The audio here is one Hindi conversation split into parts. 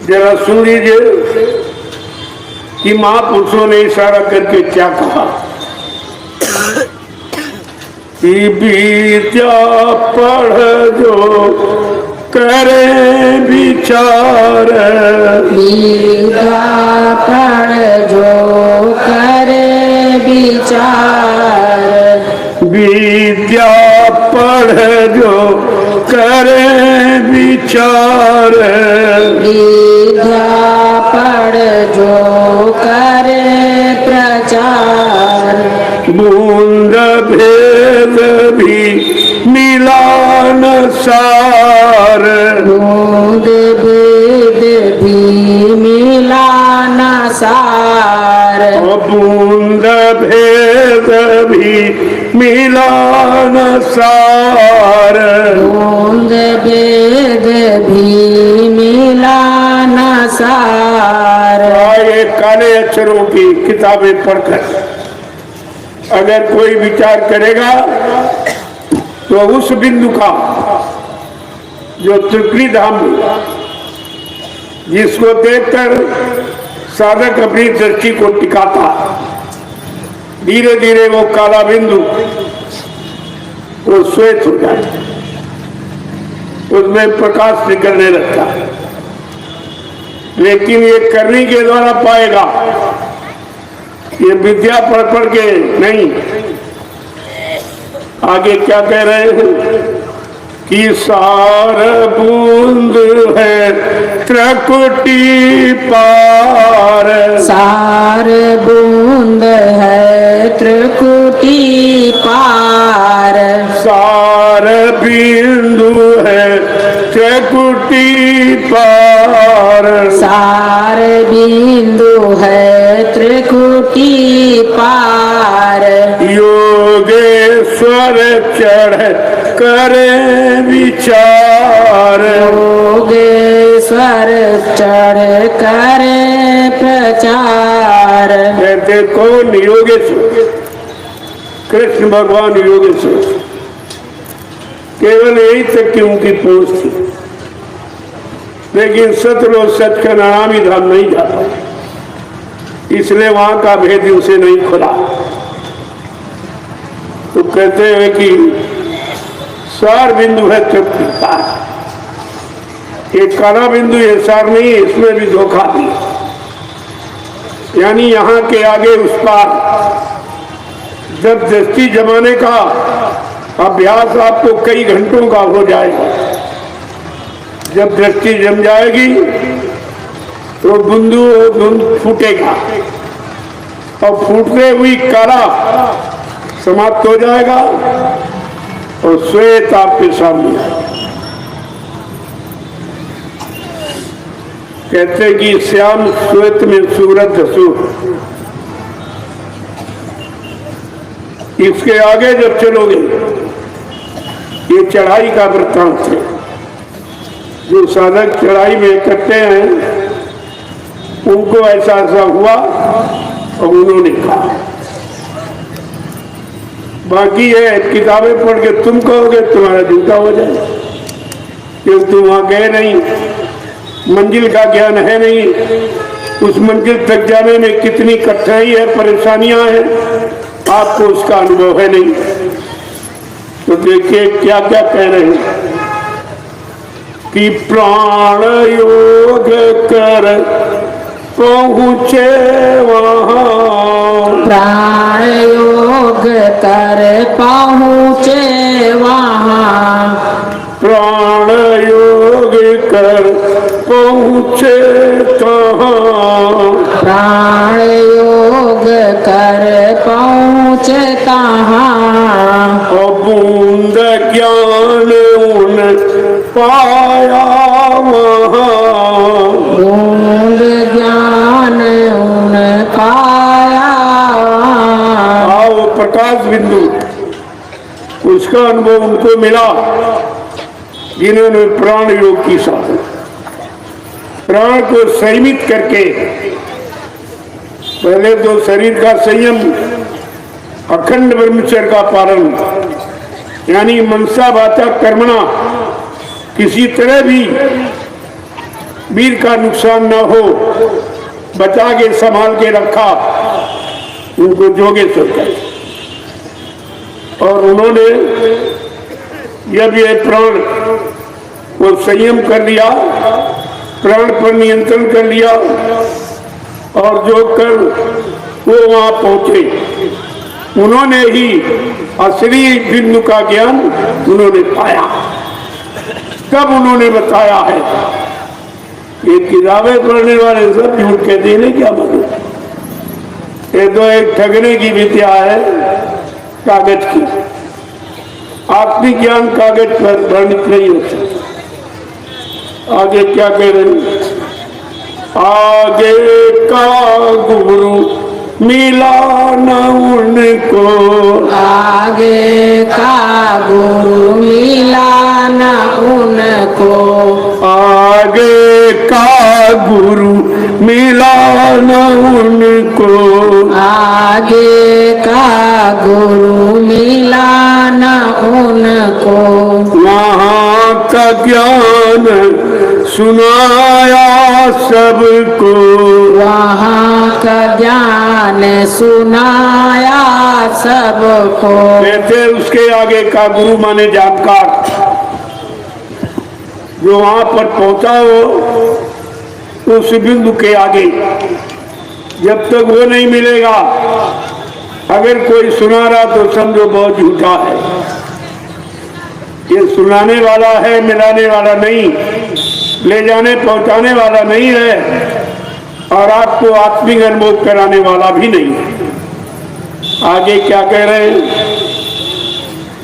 जरा सुन लीजिए कि महापुरुषों ने इशारा करके क्या कहा कि विद्या पढ़ जो करे विचार, विद्या पढ़ जो करे विचार, विद्या पढ़ जो करे विचार, विद्या पढ़ जो करे प्रचार, बूंद भेद भी मिलान सार, बूंद भेद भी मिलान सार, बूंद भेद भी मिलान सार, बूंद भेद भी मिलान सार। ये काले अक्षरों की किताबें पढ़कर अगर कोई विचार करेगा तो उस बिंदु का जो त्रिपुरी धाम में जिसको देखकर साधक अपनी दृष्टि को टिकाता, धीरे धीरे वो काला बिंदु वो श्वेत हो जाता, उसमें प्रकाश निकलने लगता है। लेकिन ये करने के द्वारा पाएगा, ये विद्या पढ़ पढ़ के नहीं। आगे क्या कह रहे हैं कि सार बूंद है त्रिकुटी पार, सार बूंद है त्रिकुटी पार, सार बिंदु है त्रिकुटी पार, सार बिंदु है त्रिकुटी पार, योगेश्वर चढ़ करे विचार, योगेश्वर चढ़ करे प्रचार। कहते कौन योगेश्वर? कृष्ण भगवान योगेश्वर। केवल यही तक की उनकी पहुंच थी, लेकिन सतलोक सच का नामी धाम नहीं जाता, इसलिए वहां का भेद उसे नहीं खुला। तो कहते हैं कि सार बिंदु है तृप्ति का, एक काला बिंदु ये सार नहीं है, इसमें भी धोखा भी। यानी यहाँ के आगे उस पार जब दृष्टि जमाने का अभ्यास आपको कई घंटों का हो जाएगा, जब दृष्टि जम जाएगी तो बिंदु फूटेगा और फूटते हुई काला समाप्त हो जाएगा और श्वेत आपके सामने आएगा। कहते कि श्याम श्वेत में सूरज धसू। इसके आगे जब चलोगे, ये चढ़ाई का वृत्तांत है। जो साधक चढ़ाई में करते हैं उनको ऐसा ऐसा हुआ और उन्होंने कहा। बाकी है किताबें पढ़ के तुम कहोगे तुम्हारा झूठा हो जाए, क्योंकि तुम वहां गए नहीं, मंजिल का ज्ञान है नहीं, उस मंजिल तक जाने में कितनी कठिनाई है, परेशानियां हैं, आपको उसका अनुभव है नहीं। तो देखिए क्या क्या कह रहे हैं कि प्राण योग कर पहुँचे वहाँ, प्राण योग कर पहुँचे वहाँ, प्राण योग कर पहुँचे कहाँ, प्राण योग कर पहुँचे कहाँ, बूंद ज्ञान उन पाया वहाँ, बूंद ज्ञान उन पाया। आओ प्रकाश बिंदु, उसका अनुभव उनको मिला जिन्होंने प्राण योग की साधना, प्राण को संयमित करके, पहले तो शरीर का संयम, अखंड ब्रह्मचर्य का पालन, यानी मनसा वाचा कर्मणा किसी तरह भी वीर का नुकसान न हो, बचा के संभाल के रखा, उनको जोगेश्वर कहे। और उन्होंने जब ये प्राण को संयम कर लिया, प्राण पर नियंत्रण कर लिया और जो कर वो वहां पहुंचे, उन्होंने ही असली बिंदु का ज्ञान उन्होंने पाया। तब उन्होंने बताया है, ये किताबें पढ़ने वाले सब झूठ कहते हैं, क्या मतलब? ये तो एक ठगने की विद्या है, कागज की। आत्मिक ज्ञान कागज पर वर्णित नहीं होता। आगे क्या कह रहे हैं? आगे का गुरु मिला न उनको, आगे का गुरु मिला न उनको, आगे का गुरु मिला न उनको, आगे का गुरु मिला न उनको, वहाँ का ज्ञान सुनाया सबको, वहाँ का ज्ञान सुनाया सबको। कहते उसके आगे का गुरु माने जानकार, जो वहां पर पहुंचा हो उस बिंदु के आगे, जब तक वो नहीं मिलेगा, अगर कोई सुना रहा तो समझो बहुत झूठा है। ये सुनाने वाला है, मिलाने वाला नहीं, ले जाने पहुंचाने वाला नहीं है, और आपको आत्मिक अनुभव कराने वाला भी नहीं है। आगे क्या कह रहे हैं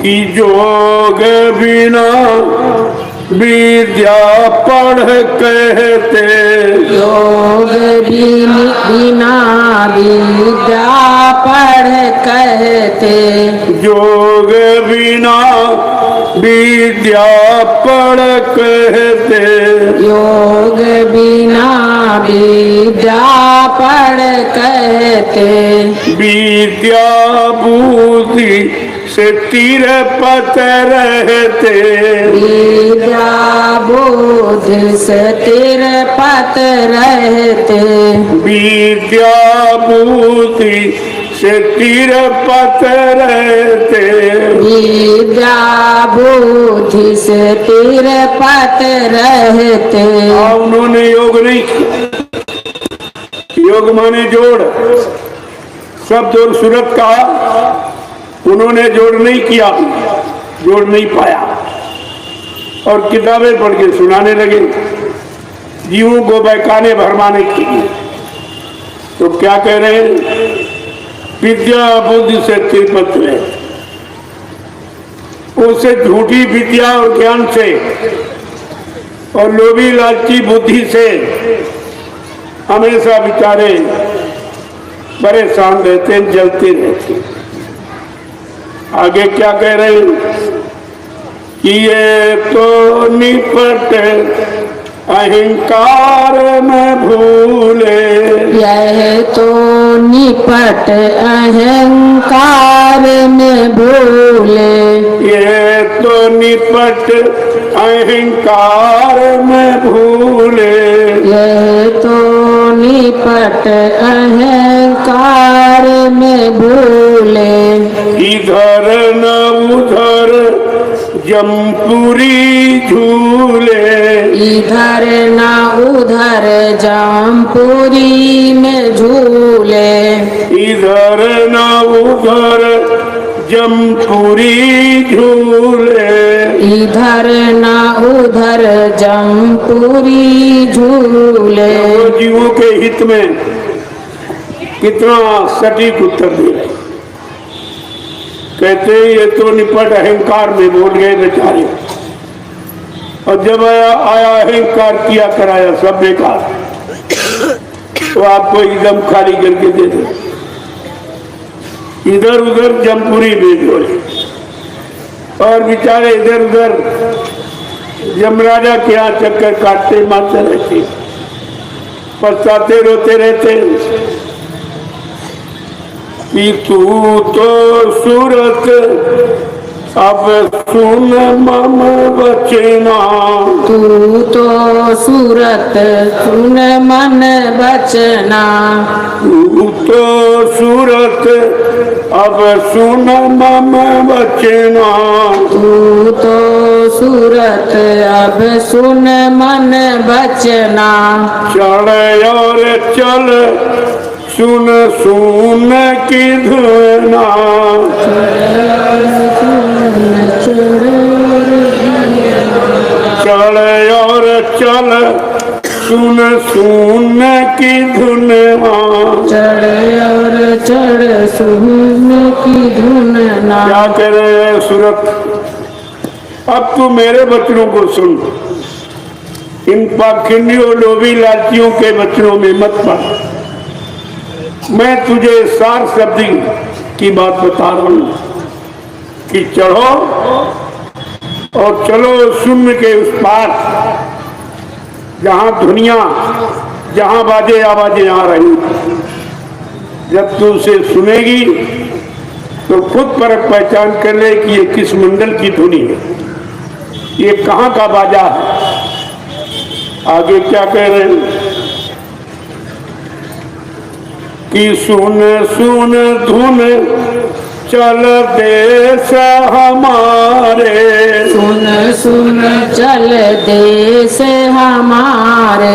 कि जोग बिना विद्या पढ़ कहते, योग बिना विद्या पढ़ कहते, जोग बिना विद्या पढ़ कहते, योग बिना विद्या पढ़ कहते, विद्या बुद्धि से तीर पत रहते, विद्या बोध से तिर पत रहते, विद्या बुद्धि से तीर पत रहते, विद्या बुद्धि से तिर पत रहते। उन्होंने योग नहीं किया। योग माने जोड़, शब्द और सूरत का उन्होंने जोड़ नहीं किया, जोड़ नहीं पाया, और किताबें पढ़ के सुनाने लगे जीवों को बहकाने भरमाने के लिए। तो क्या कह रहे हैं? विद्या बुद्धि से तिरपत है, उससे झूठी विद्या और ज्ञान से और लोभी लालची बुद्धि से हमेशा बेचारे परेशान रहते हैं, जलते रहते हैं। आगे क्या कह रहे हैं कि ये तो निपट अहंकार में भूले, यह तो निपट अहंकार में भूले, ये तो निपट अहंकार में भूले, यह तो निपट अहंकार में भूले, इधर न उधर जमपुरी झूले, इधर ना उधर जमपुरी में झूले, इधर न उधर जमपुरी झूले, इधर ना उधर जमपुरी झूले। वो जीवों के हित में कितना सटीक उत्तर दे रहे। कहते ये तो निपट अहंकार में बोल गए बेचारे, और जब आया अहंकार किया कराया सब बेकार, तो आपको एकदम खाली करके दे दे, इधर उधर जमपुरी भेज बोले, और बेचारे इधर उधर यमराजा के यहाँ चक्कर काटते मारते रहते, पछताते रोते रहते कि तू तो सूरत अब सुन मम बचना, तू तो सूरत सुन मन बचना, तू तो सूरत अब सुन मम बचना, तू तो सूरत अब सुन मन बचना, चढ़ और चल सुन सुन की धुना, चढ़ और चल सुन सुन की धुना, चढ़ और चढ़ सुन की धुन ना। क्या कह रहे हैं सूरत, अब तू मेरे बच्चों को सुन, इन पाखंडियों लोभी लालचियों के बच्चों में मत पड़। मैं तुझे सार शब्दी की बात बता रहा हूं कि चढ़ो और चलो शून्य के उस पार, जहां दुनिया, जहां बाजे आवाजें आ रही। जब तू उसे सुनेगी तो खुद पर पहचान कर ले कि ये किस मंडल की धुनी है, ये कहां का बाजा है। आगे क्या कह रहे हैं कि सुन सुन धुन चल देश हमारे, सुन सुन चल देश हमारे,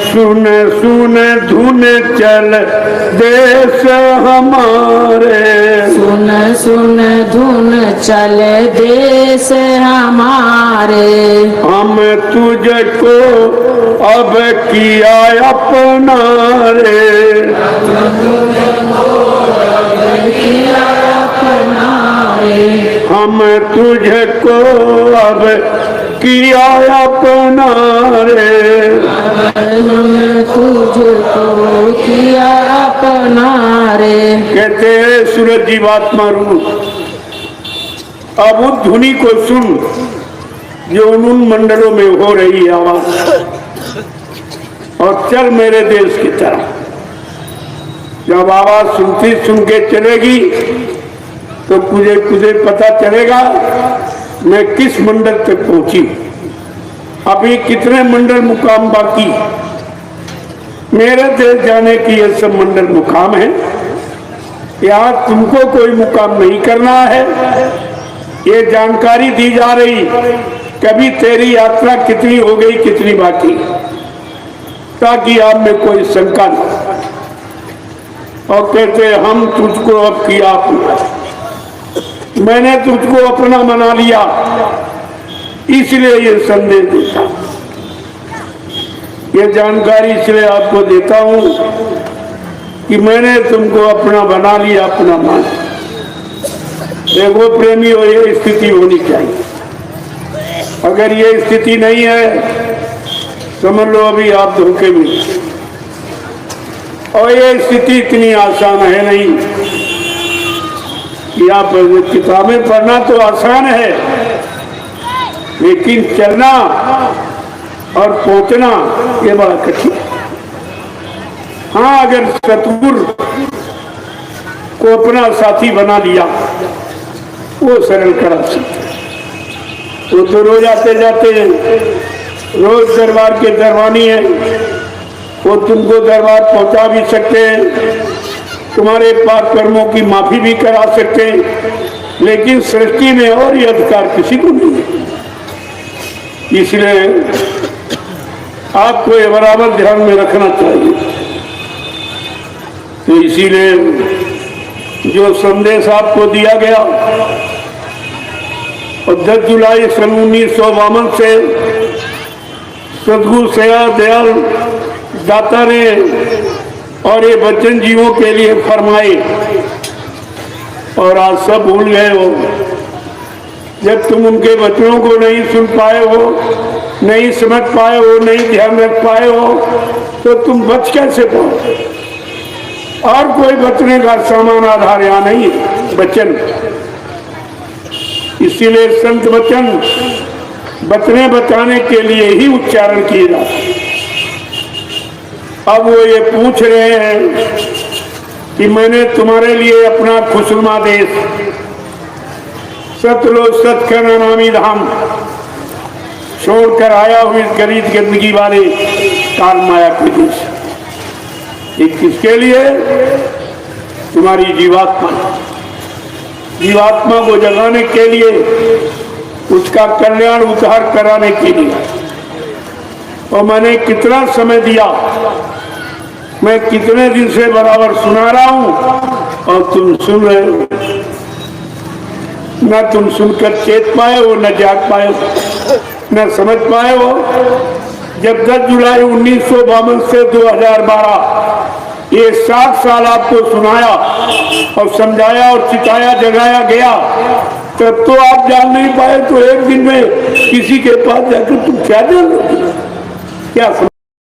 सुन सुन धुन चल देश हमारे, सुन सुन धुन चल देश हमारे, हम तुझको अब किया अपना रे, हम तुझको अब किया अपना रे, तुझको किया अपना रे। कहते हैं सूरज जी बात मारू, अब उस धुनी को सुन जो उन मंडलों में हो रही है आवाज, और चल मेरे देश की तरफ। जब आवाज सुनती सुन के चलेगी तो तुझे पता चलेगा मैं किस मंडल तक पहुंची। अभी कितने मंडल मुकाम बाकी, मेरे देश जाने की ये सब मंडल मुकाम है। यहाँ तुमको कोई मुकाम नहीं करना है, ये जानकारी दी जा रही। कभी तेरी यात्रा कितनी हो गई, कितनी बाकी, ताकि आप में कोई शंका न। और कहते हम तुझको अब किया अपना, मैंने तुझको अपना बना लिया, इसलिए ये संदेश देता, ये जानकारी इसलिए आपको देता हूं कि मैंने तुमको अपना बना लिया, अपना मान। देखो प्रेमी हो, ये स्थिति होनी चाहिए। अगर ये स्थिति नहीं है समझ लो अभी आप धोखे में। और ये स्थिति इतनी आसान है नहीं कि आप किताबें पढ़ना तो आसान है, लेकिन चलना और पहुंचना ये बड़ा कठिन है। हाँ, अगर सतगुरु को अपना साथी बना लिया वो सरल करा सकते। वो तो रोज आते जाते हैं, रोज दरबार के दरबानी है, वो तुमको दरबार पहुंचा भी सकते हैं, तुम्हारे पाप कर्मों की माफी भी करा सकते हैं, लेकिन सृष्टि में और ये अधिकार किसी को नहीं है। इसलिए आपको ये बराबर ध्यान में रखना चाहिए। तो इसीलिए जो संदेश आपको दिया गया, और 10 जुलाई सन 1952 से सदगुरु सेवा दयाल दाता ने और ये वचन जीवों के लिए फरमाए, और आज सब भूल गए हो। जब तुम उनके वचनों को नहीं सुन पाए हो, नहीं समझ पाए हो, नहीं ध्यान रख पाए हो, तो तुम बच कैसे पाओ। और कोई बचने का सामान आधार यहाँ नहीं है, वचन। इसीलिए संत वचन बचने बचाने के लिए ही उच्चारण किए जाते। अब वो ये पूछ रहे हैं कि मैंने तुम्हारे लिए अपना खुशनुमा देश सतलोक सतखंड नामी धाम छोड़कर आया हूँ इस गरीब गंदगी वाले काल माया के देश। ये किसके लिए? तुम्हारी जीवात्मा, जीवात्मा को जगाने के लिए, उसका कल्याण उद्धार कराने के लिए। और मैंने कितना समय दिया, मैं कितने दिन से बराबर सुना रहा हूं और तुम सुन रहे हो। न तुम सुनकर चेत पाए हो, न जाग पाए हो, न समझ पाए हो। जब 10 जुलाई 1952 से 2012 ये 60 साल आपको सुनाया और समझाया और सिखाया जगाया गया, तब तो आप जान नहीं पाए। तो एक दिन में किसी के पास जाकर तुम क्या जान लो, क्या